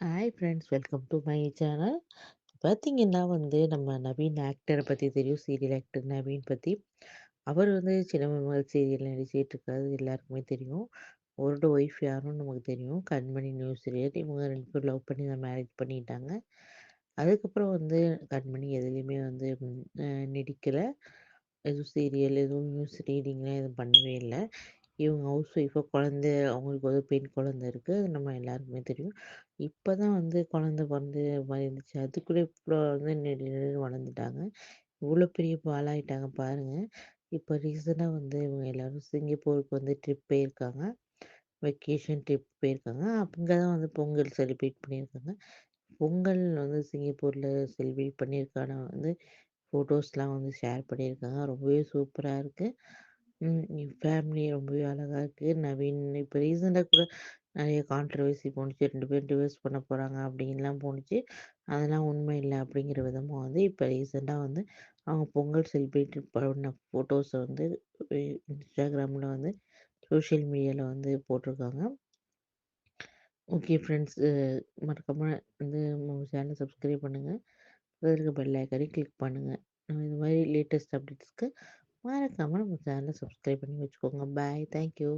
Hi friends, welcome to my channel. பார்த்தீங்கன்னா நம்ம நவீன் ஆக்டர பத்தி தெரியும். சீரியல் ஆக்டர் நவீன் பத்தி. அவர் சின்ன முதல் சீரியல் நடிச்சிட்டு இருக்காரு. எல்லாருக்குமே தெரியும். அவரோட ஒய்ஃப் யாருன்னு நமக்கு தெரியும். கண்மணி நியூ சீரியல். இவங்க 2 பேரும் லவ் பண்ணி தான் மேரேஜ் பண்ணிட்டாங்க. அதுக்கப்புறம் கண்மணி எதுலயுமே நடிக்கல. எதுவும் சீரியல், எதுவும் நியூஸ் ரீடிங்லாம் எதுவும் பண்ணவே இல்ல. இவங்க ஹவுஸ் ஒய்ஃபா குழந்தை அவங்களுக்கு ஒரு பெண் குழந்தை இருக்கு. அது நம்ம எல்லாருக்குமே தெரியும். இப்பதான் குழந்தை பொறந்து இருந்துச்சு. அதுக்குள்ள இவ்ளோ நெடு நெடுன்னு வளர்ந்துட்டாங்க. இவ்ளோ பெரிய ஆளாயிட்டாங்க பாருங்க. இப்ப ரீசென்ட்டா இவங்க எல்லாரும் சிங்கப்பூருக்கு ட்ரிப் போயிருக்காங்க. வெக்கேஷன் ட்ரிப் போயிருக்காங்க. அங்க தான் பொங்கல் செலிப்ரேட் பண்ணியிருக்காங்க. பொங்கல் சிங்கப்பூர்ல செலிப்ரேட் பண்ணியிருக்கான ஃபோட்டோஸ்லாம் ஷேர் பண்ணியிருக்காங்க. ரொம்பவே சூப்பரா இருக்கு. ஃபேமிலி ரொம்பவே அழகா இருக்கு. நவீன் இப்ப ரீசென்ட்டா கூட நெறைய கான்ட்ரோவர்சி போணுச்சு. 2 பேரும் டிவோர்ஸ் பண்ண போறாங்க அப்படின்லாம் போணுச்சு. அதெல்லாம் உண்மை இல்ல அப்படிங்கிற விதமா இப்ப ரீசென்ட்டா அவங்க பொங்கல் செலிப்ரேட் பண்ண ஃபோட்டோஸ இ இன்ஸ்டாகிராம்ல சோஷியல் மீடியால போட்டிருக்காங்க. ஓகே ஃப்ரெண்ட்ஸ், மறக்காம நம்ம சேனல சப்ஸ்கிரைப் பண்ணுங்க. பக்கத்துல இருக்க பெல் ஐகானையும் கிளிக் பண்ணுங்க. இந்த மாரி லேட்டஸ்ட் அப்டேட்ஸ்க்கு மறக்காம நம்ம சேனல சப்ஸ்கிரைப் பண்ணி வச்சுக்கோங்க. பாய். Thank you.